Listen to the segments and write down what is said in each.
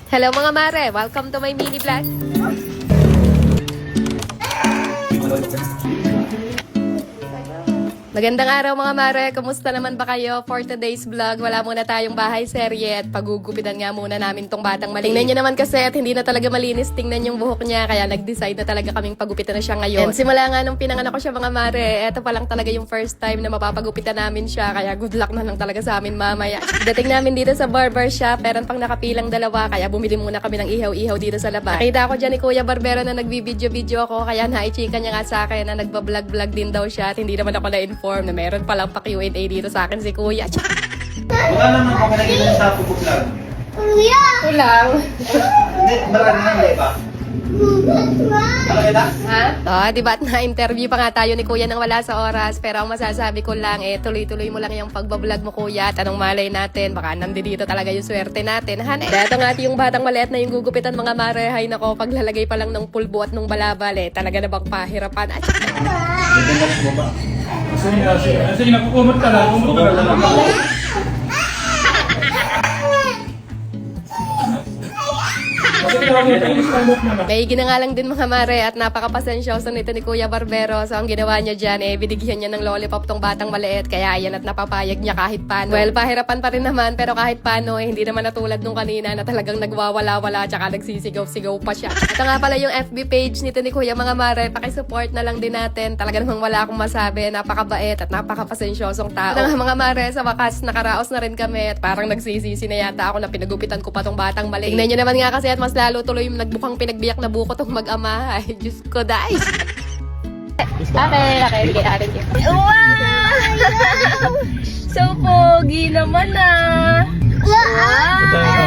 Hello mga mare, welcome to my mini vlog. Magandang araw mga mare, kumusta naman ba kayo? For today's vlog, wala muna tayong bahay serye at pagugupitan nga muna namin tong batang maliit. Tingnan nyo naman kasi at hindi na talaga malinis tingnan yung buhok niya, kaya nag-decide na talaga kaming pagupitan na siya ngayon. And simula nga nung pinanganak ko siya mga mare, eto pa lang talaga yung first time na mapapagupitan namin siya, kaya good luck na lang talaga sa amin mamaya. Dating namin dito sa barber shop, meron pang nakapilang dalawa, kaya bumili muna kami ng ihaw-ihaw dito sa labas. Nakita ko dyan ni Kuya Barbero na nagbibideo-video ako, kaya naichika niya nga sa akin na nagbablog-vlog din daw siya at hindi naman ako na-inform na meron palang pa Q&A dito sa akin si Kuya. Wala naman kami nakikita sa pupuklan. Kulang. Hindi, marami na ba? Malaki na? Ha? Oh, diba at na-interview pa nga tayo ni Kuya nang wala sa oras. Pero ang masasabi ko lang, tuloy-tuloy mo lang yung pagbablog mo, Kuya. At anong malay natin, baka nandito talaga yung swerte natin. Dito nga yung batang maliit na yung gugupitan mga mare. Hay nako, paglalagay pa lang ng pulbo at nung balabal, talaga na bang pahirapan. Dito mo ba? Sige na, kumot ka lang. May ginangalang din mga mare at napakapasensyoso nito ni Kuya Barbero. So ang ginawa niya dyan, binigyan niya ng lollipop tong batang maliit. Kaya ayan at napapayag niya kahit paano. Well, pahirapan pa rin naman pero kahit paano, hindi naman natulad nung kanina na talagang nagwawala-wala tsaka nagsisigaw-sigaw pa siya. Ito nga pala yung FB page nito ni Kuya mga mare. Pakisupport na lang din natin. Talaga namang wala akong masabi. Napakabait at napakapasensyosong tao. Ito nga mga mare, sa wakas nakaraos na rin kami at parang nagsisisi na yata ako na pinagupitan ko pa tong batang maliit. Tingnan nyo naman nga kasi at mas lalo tuloy yung nagbukang pinagbiyak na buko tong mag-ama. Ay, Diyos ko, dahil. Okay. Wow! So pogi naman ah! Wow!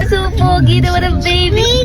So pogi naman ang baby!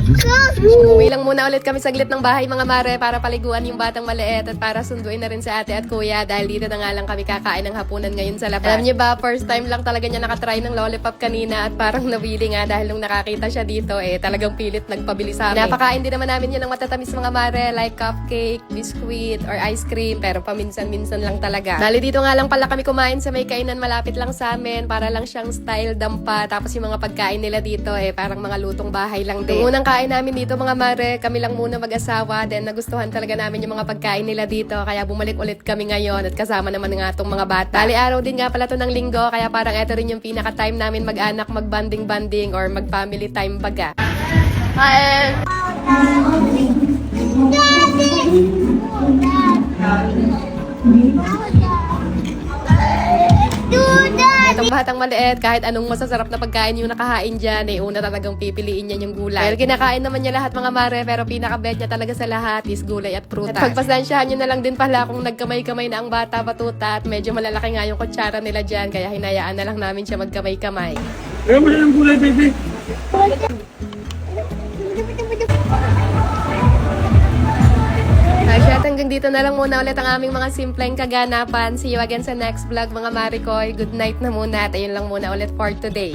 Umuwi lang muna ulit kami saglit ng bahay mga mare para paliguan yung batang maliit at para sunduin na rin sa ate at kuya dahil dito na nga lang kami kakain ng hapunan ngayon sa labas. Alam niyo ba, first time lang talaga niya nakatry ng lollipop kanina at parang nawili nga dahil nung nakakita siya dito talagang pilit nagpabili sa amin. Napakain din naman namin yun ng matatamis mga mare like cupcake, biscuit, or ice cream pero paminsan-minsan lang talaga. Dali dito nga lang pala kami kumain sa may kainan malapit lang sa amin para lang siyang style dampa tapos yung mga pagkain nila dito parang mga lutong bahay lang din. Yung unang kain namin dito mga mare, kami lang muna mag-asawa then nagustuhan talaga namin yung mga pagkain nila dito kaya bumalik ulit kami ngayon at kasama naman nga itong mga bata. Dali araw din nga pala to ng linggo kaya parang eto rin yung pinaka-time namin mag-anak, mag-banding-banding or mag-family time baga. Hi! Itong batang maliit, kahit anong masasarap na pagkain yung nakahain dyan, una talagang pipiliin niya yung gulay. Well, kinakain naman niya lahat mga mare, pero pinaka-bet niya talaga sa lahat is gulay at prutas. At pagpasensyahan nyo na lang din pala kung nagkamay-kamay na ang bata patuta at medyo malalaki nga yung kutsara nila dyan, kaya hinayaan na lang namin siya magkamay-kamay. Ayaw mo siya ng gulay, baby. At hanggang dito na lang muna ulit ang aming mga simpleng kaganapan. See you again sa next vlog mga Maricoy. Good night na muna at ayun lang muna ulit for today.